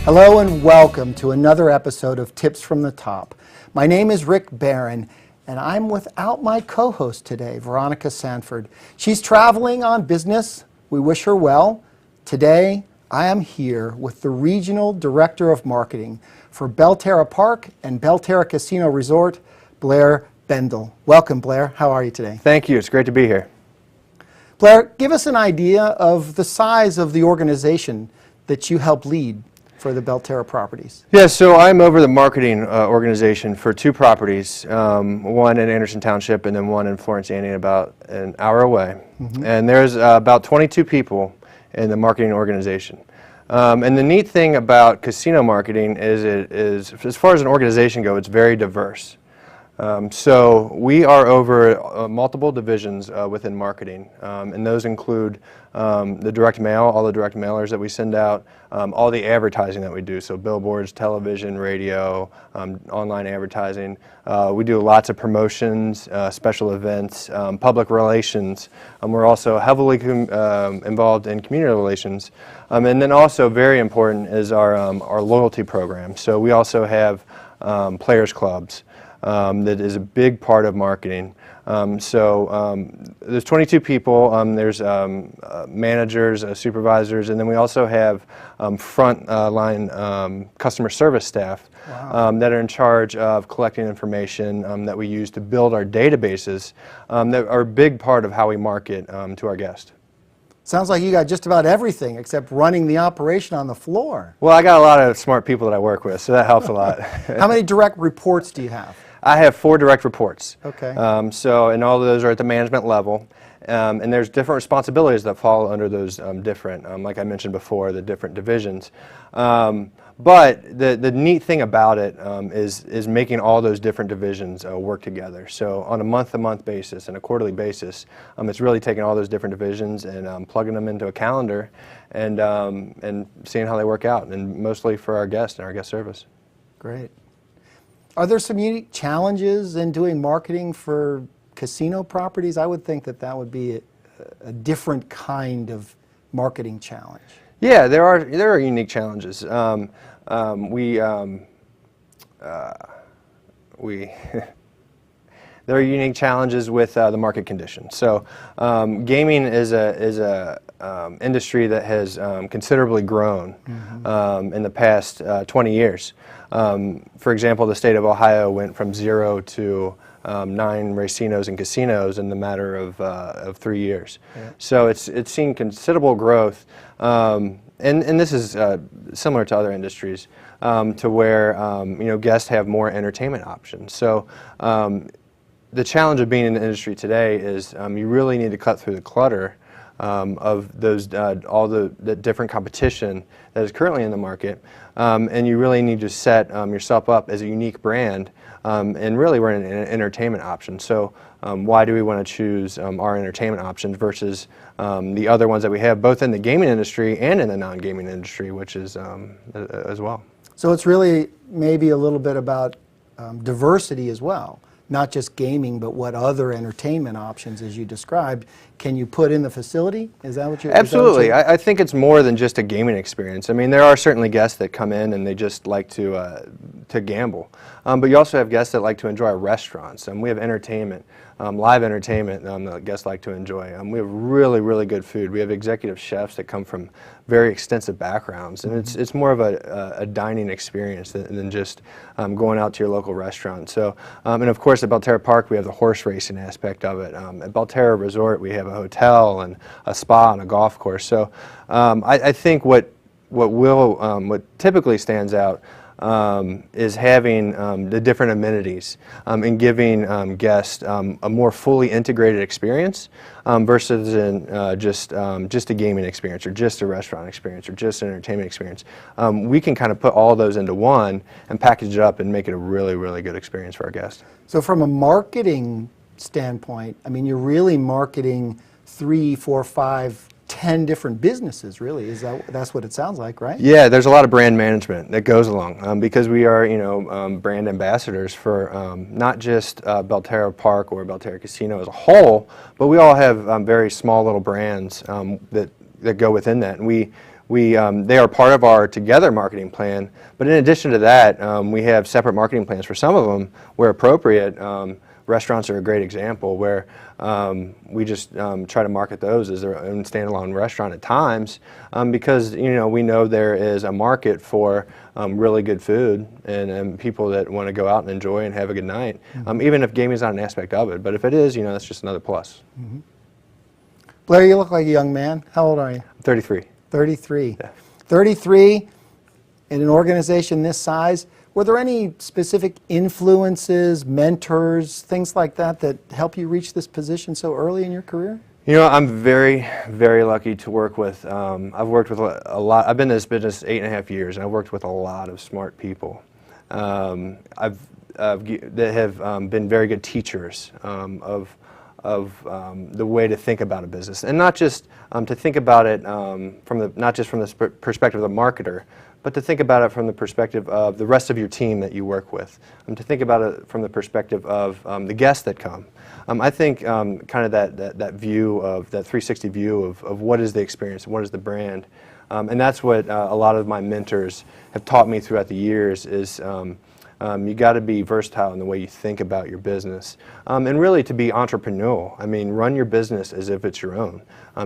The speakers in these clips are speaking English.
Hello and welcome to another episode of Tips from the Top. My name is Rick Barron, and I'm without my co-host today, Veronica Sanford. She's traveling on business. We wish her well. Today, I am here with the Regional Director of Marketing for Belterra Park and Belterra Casino Resort, Blair Bendel. Welcome, Blair. How are you today? Thank you. It's great to be here. Blair, give us an idea of the size of the organization that you help lead for the Belterra properties. Yeah, so I'm over the marketing organization for two properties, one in Anderson Township and then one in Florence Indian, about an hour away. And there's about 22 people in the marketing organization. And the neat thing about casino marketing is it is, as far as an organization goes, it's very diverse. So we are over multiple divisions within marketing, and those include the direct mail, all the direct mailers that we send out, all the advertising that we do, so billboards, television, radio, online advertising. We do lots of promotions, special events, public relations. We're also heavily involved in community relations. And then also very important is our loyalty program. So we also have players clubs. That is a big part of marketing. There's 22 people, there's managers, supervisors, and then we also have front line customer service staff. Wow. That are in charge of collecting information that we use to build our databases that are a big part of how we market to our guests. Sounds like you got just about everything except running the operation on the floor. Well, I got a lot of smart people that I work with, so that helps a lot. How many direct reports do you have? I have 4 direct reports. Okay. And all of those are at the management level. And there's different responsibilities that fall under those different, like I mentioned before, the different divisions. But the neat thing about it is making all those different divisions work together. So on a month-to-month basis and a quarterly basis, it's really taking all those different divisions and plugging them into a calendar and seeing how they work out, and mostly for our guests and our guest service. Great. Are there some unique challenges in doing marketing for casino properties? I would think that would be a different kind of marketing challenge. Yeah, there are unique challenges. There are unique challenges with the market conditions. So, gaming is a industry that has considerably grown in the past 20 years. For example, the state of Ohio went from 0 to 9 racinos and casinos in the matter of 3 years. Yeah. So it's seen considerable growth, and this is similar to other industries, to where guests have more entertainment options. So the challenge of being in the industry today is you really need to cut through the clutter of those all the different competition that is currently in the market, and you really need to set yourself up as a unique brand, and really we're an entertainment option. So why do we want to choose our entertainment options versus the other ones that we have, both in the gaming industry and in the non-gaming industry, which is as well. So it's really maybe a little bit about diversity as well. Not just gaming, but what other entertainment options, as you described, can you put in the facility? Is that what you're... Absolutely. I think it's more than just a gaming experience. I mean, there are certainly guests that come in and they just like to gamble. But you also have guests that like to enjoy our restaurants. We have entertainment, live entertainment that guests like to enjoy. We have really, really good food. We have executive chefs that come from very extensive backgrounds. And it's more of a dining experience than just going out to your local restaurant. So, and of course, at Belterra Park, we have the horse racing aspect of it. At Belterra Resort, we have a hotel and a spa and a golf course. So I think what typically stands out is having the different amenities and giving guests a more fully integrated experience versus just a gaming experience or just a restaurant experience or just an entertainment experience. We can kind of put all those into one and package it up and make it a really, really good experience for our guests. So from a marketing standpoint, I mean, you're really marketing 3, 4, 5, 10 different businesses, really. That's what it sounds like, right? Yeah, there's a lot of brand management that goes along because we are, brand ambassadors for not just Belterra Park or Belterra Casino as a whole, but we all have very small little brands that go within that, and we they are part of our together marketing plan. But in addition to that, we have separate marketing plans for some of them where appropriate. Restaurants are a great example where we just try to market those as their own standalone restaurant at times because we know there is a market for really good food and people that want to go out and enjoy and have a good night, even if gaming is not an aspect of it. But if it is, that's just another plus. Mm-hmm. Blair, you look like a young man. How old are you? 33. 33. Yeah. 33 in an organization this size. Were there any specific influences, mentors, things like that help you reach this position so early in your career? I'm very, very lucky to work with. I've worked with a lot. I've been in this business 8.5 years, and I've worked with a lot of smart people. That have been very good teachers of the way to think about a business, and not just to think about it not just from the perspective of the marketer, but to think about it from the perspective of the rest of your team that you work with, to think about it from the perspective of the guests that come. I think kind of that view of that 360 view of what is the experience, what is the brand, and that's what a lot of my mentors have taught me throughout the years is you got to be versatile in the way you think about your business, and really to be entrepreneurial. I mean, run your business as if it's your own.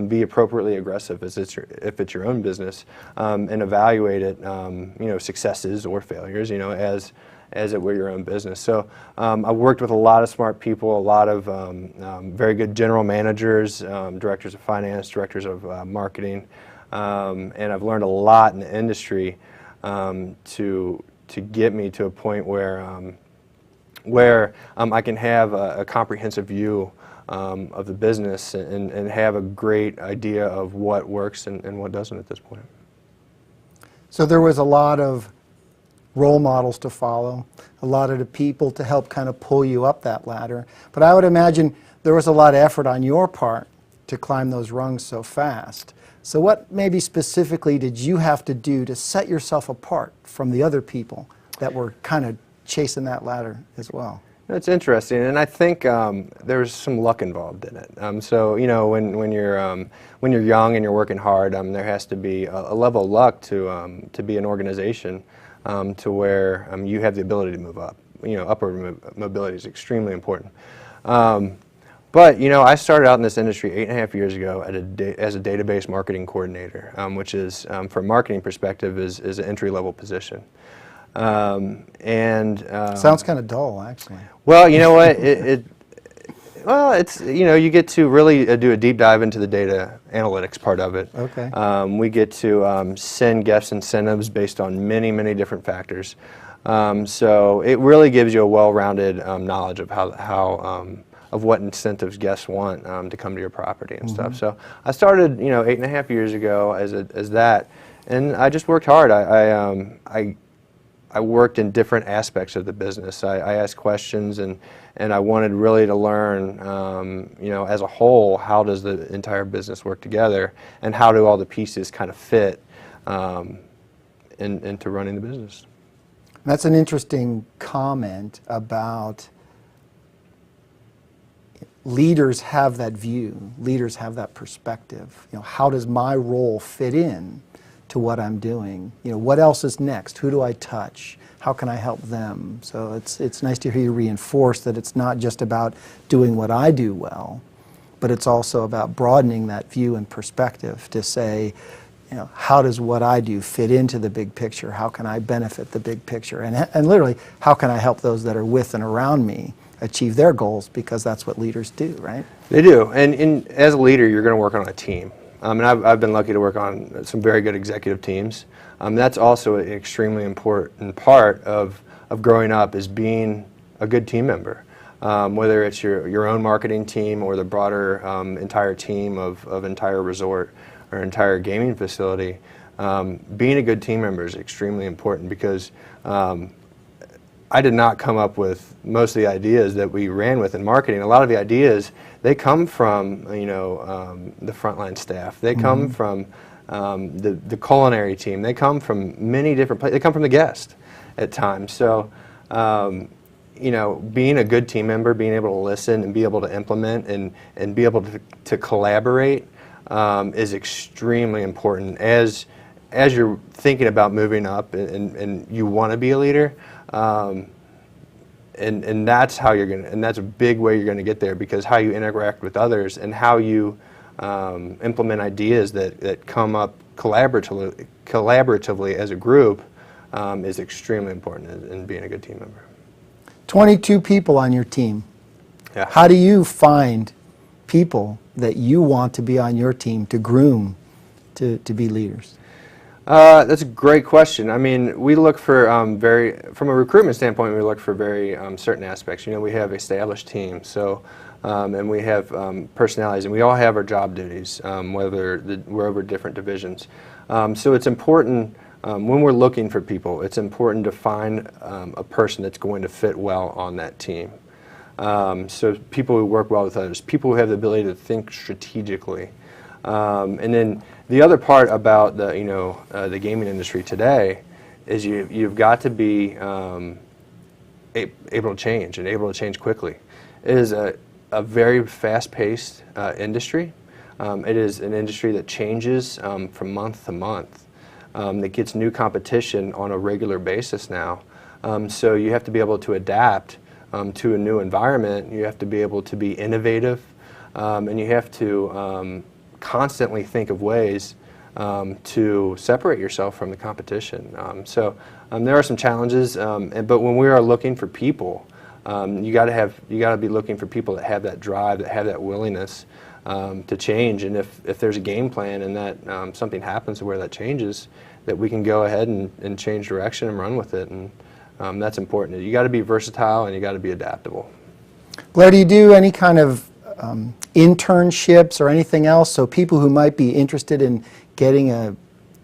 Be appropriately aggressive if it's your own business, and evaluate it, successes or failures, as it were your own business. So I've worked with a lot of smart people, a lot of very good general managers, directors of finance, directors of marketing, and I've learned a lot in the industry to get me to a point where I can have a comprehensive view of the business and have a great idea of what works and what doesn't at this point. So there was a lot of role models to follow, a lot of the people to help kind of pull you up that ladder. But I would imagine there was a lot of effort on your part to climb those rungs so fast. So what maybe specifically did you have to do to set yourself apart from the other people that were kind of chasing that ladder as well? That's interesting, and I think there's some luck involved in it. So when you're young and you're working hard, there has to be a level of luck to be an organization to where you have the ability to move up. Upward mobility is extremely important. But I started out in this industry 8.5 years ago as a database marketing coordinator, which is, from a marketing perspective, is an entry-level position. Sounds kind of dull, actually. Well, you know what? It's you get to really do a deep dive into the data analytics part of it. Okay. We get to send guest incentives based on many, many different factors. So it really gives you a well-rounded knowledge of how of what incentives guests want to come to your property and stuff. So I started 8.5 years ago as that, and I just worked hard. I worked in different aspects of the business. I asked questions and I wanted really to learn, as a whole, how does the entire business work together and how do all the pieces kind of fit into running the business. That's an interesting comment about leaders have that view, leaders have that perspective. How does my role fit in to what I'm doing? What else is next? Who do I touch? How can I help them? So it's nice to hear you reinforce that it's not just about doing what I do well, but it's also about broadening that view and perspective to say, how does what I do fit into the big picture? How can I benefit the big picture? And literally, how can I help those that are with and around me achieve their goals? Because that's what leaders do, right? They do. And as a leader, you're going to work on a team. And I've been lucky to work on some very good executive teams. That's also an extremely important part of growing up, is being a good team member. Whether it's your own marketing team or the broader entire team of entire resort or entire gaming facility, being a good team member is extremely important because I did not come up with most of the ideas that we ran with in marketing. A lot of the ideas, they come from the frontline staff. They come from the culinary team. They come from many different places. They come from the guest at times. So being a good team member, being able to listen and be able to implement and be able to collaborate is extremely important. As as you're thinking about moving up and you want to be a leader, and that's how you're and that's a big way you're gonna get there, because how you interact with others and how you implement ideas that come up collaboratively as a group is extremely important in being a good team member. 22 people on your team. Yeah. How do you find people that you want to be on your team to groom to be leaders? That's a great question. I mean, we look for from a recruitment standpoint, we look for very certain aspects. You know, we have established teams, so and we have personalities, and we all have our job duties, whether we're over different divisions. So it's important when we're looking for people. It's important to find a person that's going to fit well on that team. So people who work well with others, people who have the ability to think strategically, and then the other part about the gaming industry today is you've got to be able to change, and able to change quickly. It is a very fast-paced industry. It is an industry that changes from month to month. That gets new competition on a regular basis now. So you have to be able to adapt to a new environment. You have to be able to be innovative, and you have to constantly think of ways to separate yourself from the competition. So there are some challenges, but when we are looking for people, you got to be looking for people that have that drive, that have that willingness to change. And if there's a game plan and that something happens to where that changes, that we can go ahead and change direction and run with it. And that's important. You got to be versatile and you got to be adaptable. Blair, do you do any kind of internships or anything else, so people who might be interested in getting a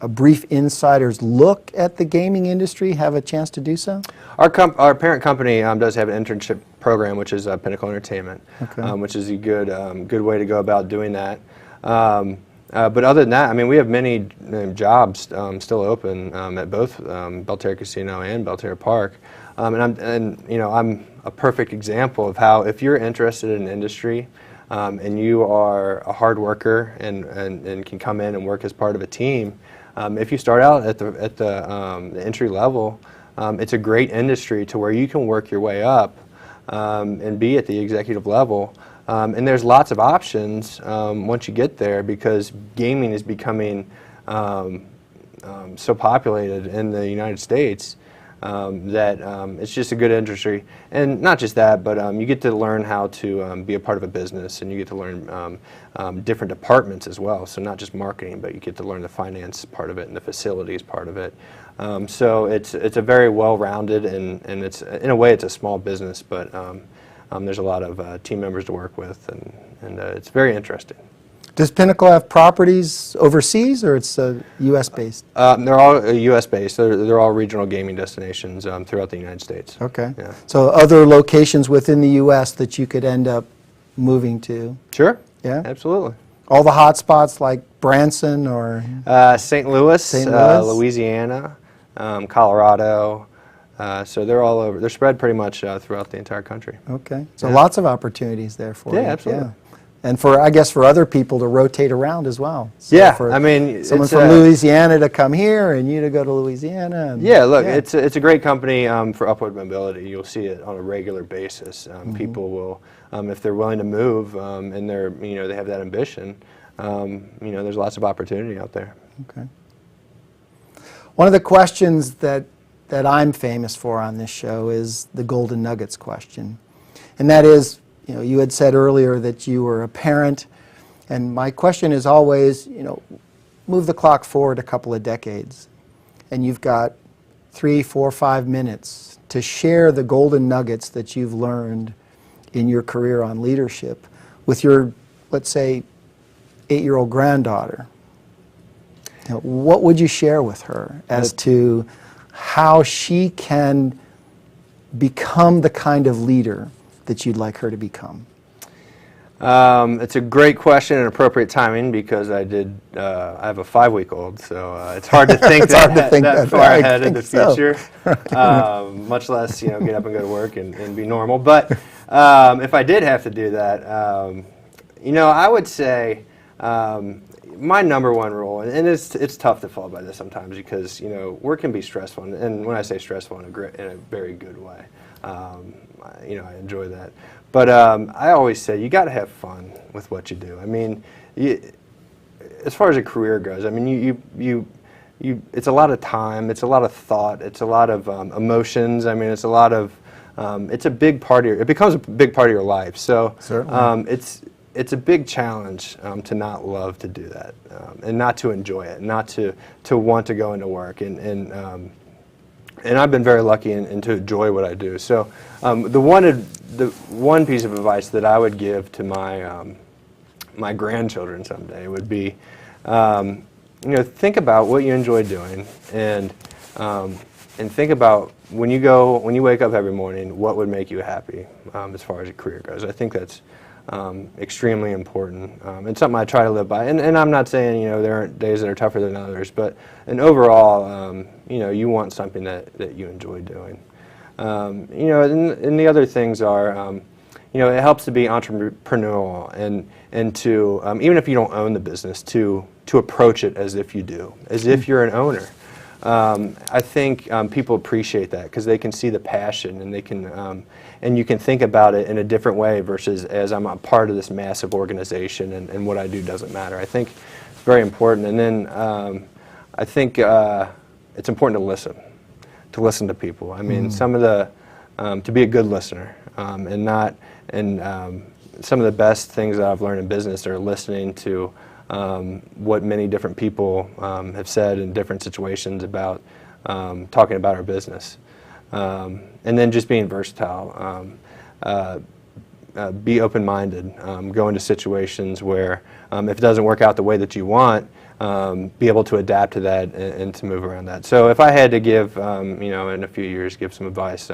brief insider's look at the gaming industry have a chance to do so? Our parent company does have an internship program, which is Pinnacle Entertainment, okay. Which is a good way to go about doing that. But other than that, I mean, we have many jobs still open at both Belterra Casino and Belterra Park, and I'm a perfect example of how, if you're interested in an industry and you are a hard worker and can come in and work as part of a team, if you start out at the entry level, it's a great industry to where you can work your way up and be at the executive level. And there's lots of options once you get there, because gaming is becoming so populated in the United States that it's just a good industry. And not just that, but you get to learn how to be a part of a business, and you get to learn different departments as well. So not just marketing, but you get to learn the finance part of it and the facilities part of it. So it's a very well-rounded, and it's, in a way, it's a small business, but there's a lot of team members to work with, and it's very interesting. Does Pinnacle have properties overseas, or it's U.S. based? They're all U.S. based. They're all regional gaming destinations throughout the United States. Okay. Yeah. So other locations within the U.S. that you could end up moving to? Sure. Yeah. Absolutely. All the hot spots like Branson or? St. Louis, Louisiana, Colorado. So they're all over. They're spread pretty much throughout the entire country. Okay. So lots of opportunities there for you. Yeah, absolutely. Yeah. And I guess for other people to rotate around as well. So yeah, for I mean, someone from Louisiana to come here, and you to go to Louisiana. And, yeah, look, it's a great company for upward mobility. You'll see it on a regular basis. People will, if they're willing to move, and they have that ambition. There's lots of opportunity out there. Okay. One of the questions that I'm famous for on this show is the golden nuggets question, and that is, you had said earlier that you were a parent, and my question is always, move the clock forward a couple of decades, and you've got 3, 4, 5 minutes to share the golden nuggets that you've learned in your career on leadership with your, let's say, 8-year-old granddaughter. What would you share with her as to how she can become the kind of leader that you'd like her to become? It's a great question and appropriate timing, because I have a 5-week-old, so it's hard to think that far ahead in the future, much less get up and go to work and be normal. But if I did have to do that, I would say My number one rule, and it's tough to follow by this sometimes because work can be stressful, and when I say stressful, in a very good way, I enjoy that. But I always say you got to have fun with what you do. I mean, as far as a career goes, I mean it's a lot of time, it's a lot of thought, it's a lot of emotions. I mean, it's a lot of it's a big part of it becomes a big part of your life. So it's a big challenge to not love to do that and not to enjoy it, not to want to go into work. And I've been very lucky and to enjoy what I do. So the one piece of advice that I would give to my grandchildren someday would be, think about what you enjoy doing, and think about when you wake up every morning, what would make you happy as far as your career goes. I think that's extremely important. It's something I try to live by. And I'm not saying there aren't days that are tougher than others, but overall, you want something that you enjoy doing. And the other things are, it helps to be entrepreneurial and to even if you don't own the business, to approach it as if you do, as if you're an owner. I think people appreciate that because they can see the passion, and they can, and you can think about it in a different way versus as I'm a part of this massive organization and what I do doesn't matter. I think it's very important. And then I think it's important to listen to people. I mean, some of the to be a good listener, and some of the best things that I've learned in business are listening to what many different people have said in different situations about talking about our business. And then just being versatile, be open-minded, go into situations where if it doesn't work out the way that you want, be able to adapt to that and to move around that. So if I had to give, in a few years, give some advice,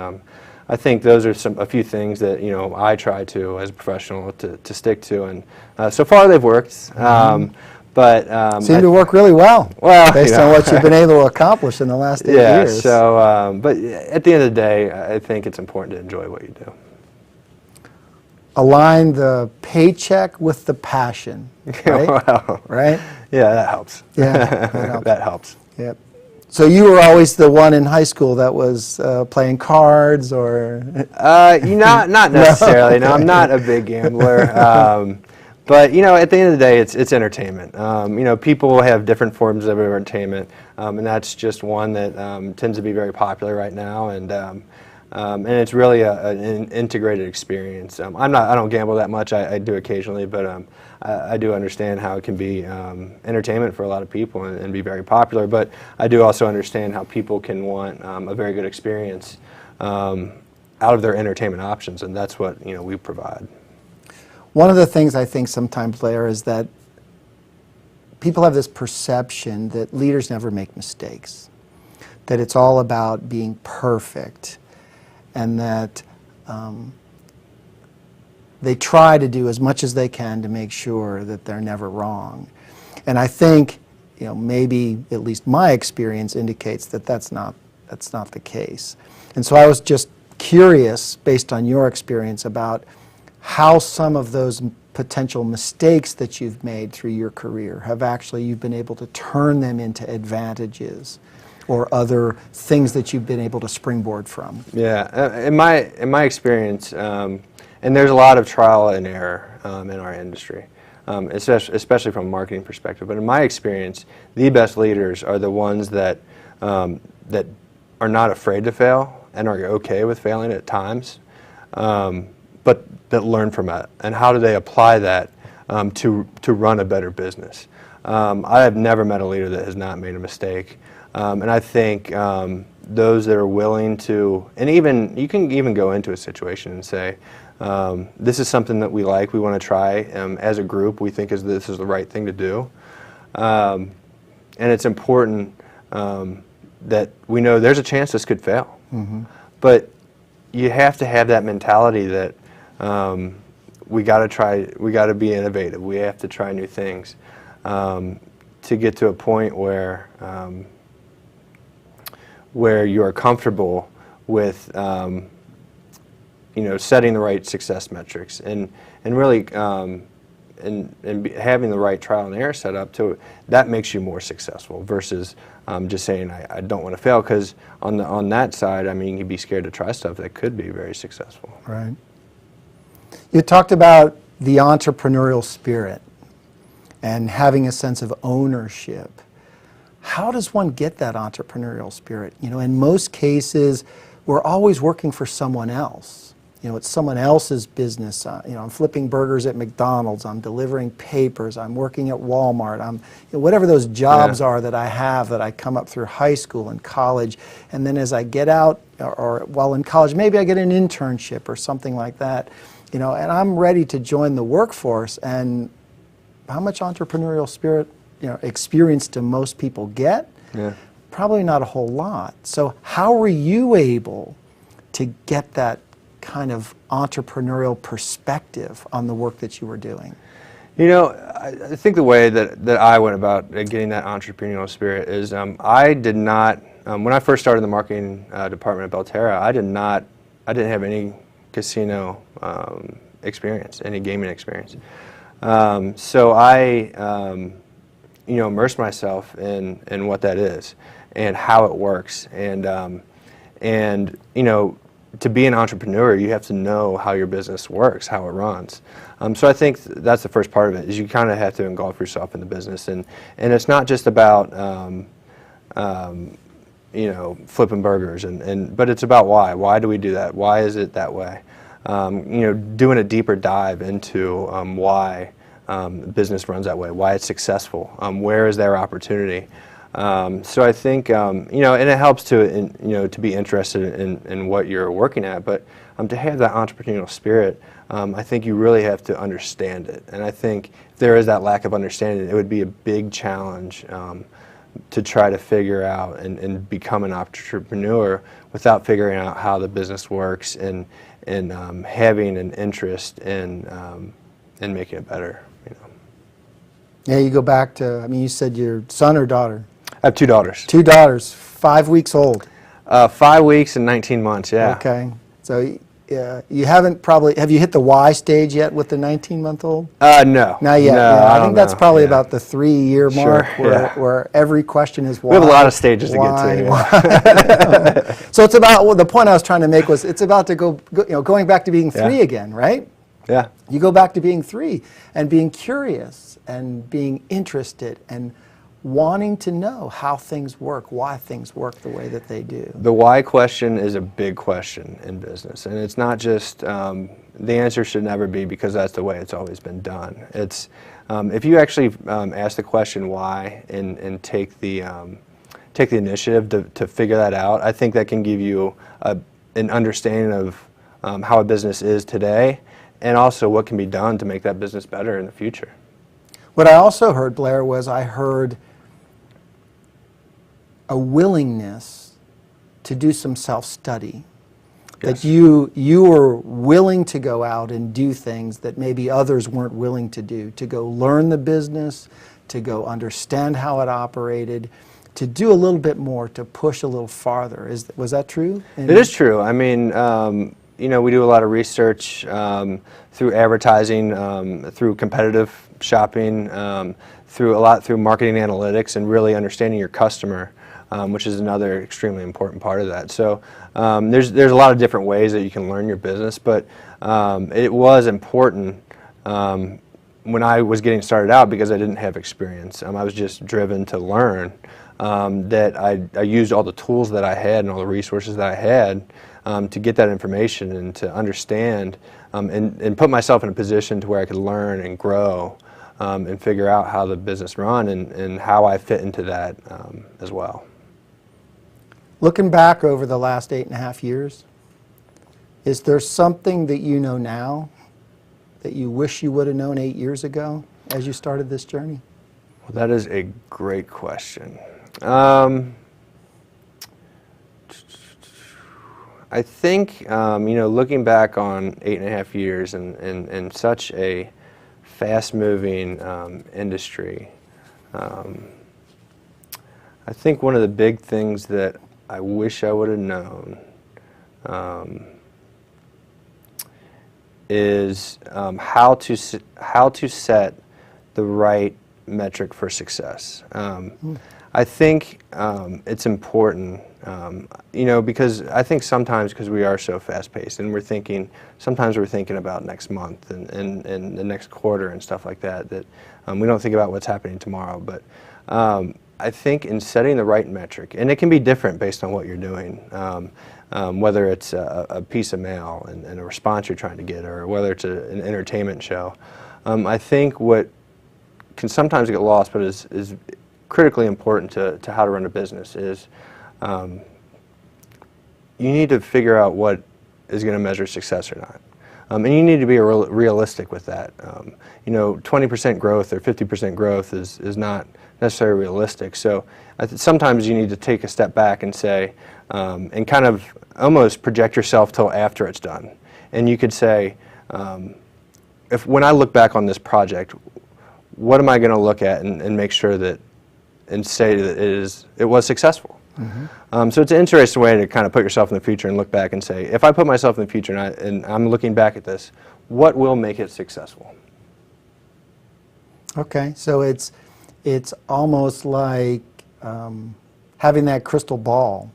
I think those are a few things that I try to, as a professional, to stick to, and so far they've worked. But seem to work really well, based on what you've been able to accomplish in the last 8 years. Yeah. So, but at the end of the day, I think it's important to enjoy what you do. Align the paycheck with the passion, right? Wow. Right? Yeah, that helps. Yeah, that helps. That helps. Yep. So you were always the one in high school that was playing cards, or? Not necessarily. No, I'm not a big gambler. But at the end of the day, it's entertainment. People have different forms of entertainment, and that's just one that tends to be very popular right now. And it's really an integrated experience. I don't gamble that much. I do occasionally, but I do understand how it can be entertainment for a lot of people and be very popular. But I do also understand how people can want a very good experience out of their entertainment options, and that's what we provide. One of the things I think sometimes, Blair, is that people have this perception that leaders never make mistakes, that it's all about being perfect, and that they try to do as much as they can to make sure that they're never wrong. And I think, maybe at least my experience indicates that that's not the case. And so I was just curious, based on your experience, about how some of those potential mistakes that you've made through your career have you've been able to turn them into advantages or other things that you've been able to springboard from. Yeah, in my experience, and there's a lot of trial and error in our industry, especially from a marketing perspective. But in my experience, the best leaders are the ones that that are not afraid to fail and are okay with failing at times, but that learn from it. And how do they apply that to run a better business? I have never met a leader that has not made a mistake. And I think those that are willing to, and even you can even go into a situation and say, this is something that we like, we want to try. As a group, we think this is the right thing to do. And it's important that we know there's a chance this could fail. Mm-hmm. But you have to have that mentality that we got to try, we got to be innovative, we have to try new things to get to a point where you are comfortable with setting the right success metrics and really having the right trial and error set up that makes you more successful versus just saying I don't want to fail, because on that side, I mean, you'd be scared to try stuff that could be very successful. Right. You talked about the entrepreneurial spirit and having a sense of ownership. How does one get that entrepreneurial spirit? You know, in most cases, we're always working for someone else. You know, it's someone else's business. You know, I'm flipping burgers at McDonald's. I'm delivering papers. I'm working at Walmart. Whatever those jobs are that I have that I come up through high school and college. And then as I get out, or while in college, maybe I get an internship or something like that. You know, and I'm ready to join the workforce. And how much entrepreneurial spirit, you know, experience do most people get? Yeah. Probably not a whole lot. So how were you able to get that kind of entrepreneurial perspective on the work that you were doing? You know, I think the way that I went about getting that entrepreneurial spirit is I did not, when I first started in the marketing department at Belterra, I didn't have any casino experience, any gaming experience. So I, you know, immersed myself in what that is and how it works. And you know, to be an entrepreneur, you have to know how your business works, how it runs. So I think that's the first part of it, is you kind of have to engulf yourself in the business. And it's not just about, you know, flipping burgers, but it's about why. Why do we do that? Why is it that way? You know, doing a deeper dive into why business runs that way, why it's successful, where is their opportunity. So I think, you know, and it helps to, you know, to be interested in what you're working at, but to have that entrepreneurial spirit, I think you really have to understand it. And I think if there is that lack of understanding, it would be a big challenge to try to figure out and become an entrepreneur without figuring out how the business works and having an interest in making it better. You know. Yeah, you go back to, I mean, you said your son or daughter? I have 2 daughters. 2 daughters, 5 weeks old. 5 weeks and 19 months, yeah. Okay. So you haven't probably, have you hit the why stage yet with the 19-month-old? No. Not yet. No, yeah, I think don't that's know. probably Yeah. about the 3-year mark Sure, where every question is why. We have a lot of stages to get to. Why? So it's about, well, the point I was trying to make was it's about to go you know, going back to being 3 again, right? Yeah. You go back to being 3 and being curious and being interested and wanting to know how things work, why things work the way that they do. The why question is a big question in business, and it's not just, the answer should never be because that's the way it's always been done. It's, if you actually ask the question why and take the initiative to figure that out, I think that can give you an understanding of how a business is today and also what can be done to make that business better in the future. What I also heard, Blair, was I heard a willingness to do some self-study. Yes. That you were willing to go out and do things that maybe others weren't willing to do, to go learn the business, to go understand how it operated, to do a little bit more, to push a little farther. Was that true? It is true. I mean, you know, we do a lot of research through advertising, through competitive shopping, through marketing analytics, and really understanding your customer, which is another extremely important part of that. So there's a lot of different ways that you can learn your business, but it was important when I was getting started out because I didn't have experience. I was just driven to learn. That I used all the tools that I had and all the resources that I had to get that information and to understand and put myself in a position to where I could learn and grow and figure out how the business run and how I fit into that as well. Looking back over the last 8.5 years, is there something that you know now that you wish you would have known 8 years ago as you started this journey? Well, that is a great question. I think, you know, looking back on 8.5 years and such a fast-moving industry, I think one of the big things that I wish I would have known is how to set the right metric for success. I think it's important, because I think sometimes because we are so fast-paced and sometimes we're thinking about next month and the next quarter and stuff like that, we don't think about what's happening tomorrow. But I think in setting the right metric, and it can be different based on what you're doing, whether it's a piece of mail and a response you're trying to get, or whether it's an entertainment show. I think what can sometimes get lost, but is critically important to how to run a business, is you need to figure out what is going to measure success or not. And you need to be realistic with that. 20% growth or 50% growth is not necessarily realistic. So sometimes you need to take a step back and say, and kind of almost project yourself till after it's done. And you could say, when I look back on this project, what am I going to look at and make sure that, and say that it was successful? Mm-hmm. So it's an interesting way to kind of put yourself in the future and look back and say, if I put myself in the future and I'm looking back at this, what will make it successful? Okay, so it's almost like having that crystal ball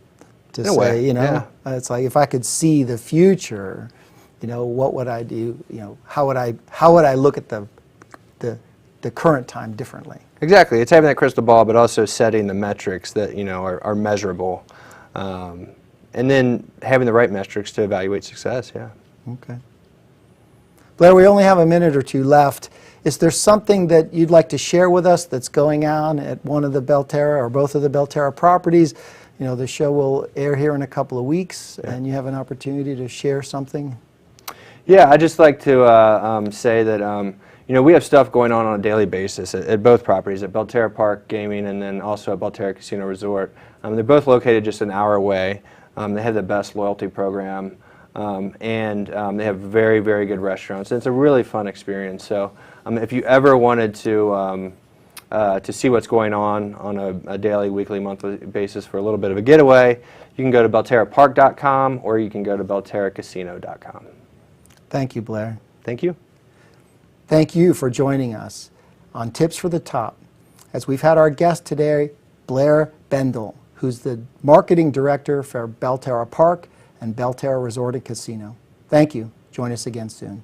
to say, it's like if I could see the future, what would I do? How would I look at the current time differently? Exactly. It's having that crystal ball, but also setting the metrics that are measurable, and then having the right metrics to evaluate success. Yeah. Okay. Blair, we only have a minute or two left. Is there something that you'd like to share with us that's going on at one of the Belterra or both of the Belterra properties? The show will air here in a couple of weeks, and you have an opportunity to share something. Yeah, I'd just like to say that we have stuff going on a daily basis at both properties, at Belterra Park Gaming and then also at Belterra Casino Resort. They're both located just an hour away. They have the best loyalty program, and they have very, very good restaurants. And it's a really fun experience. So if you ever wanted to see what's going on a daily, weekly, monthly basis for a little bit of a getaway, you can go to belterrapark.com or you can go to belterracasino.com. Thank you, Blair. Thank you. Thank you for joining us on Tips for the Top, as we've had our guest today, Blair Bendel, who's the Marketing Director for Belterra Park and Belterra Resort and Casino. Thank you. Join us again soon.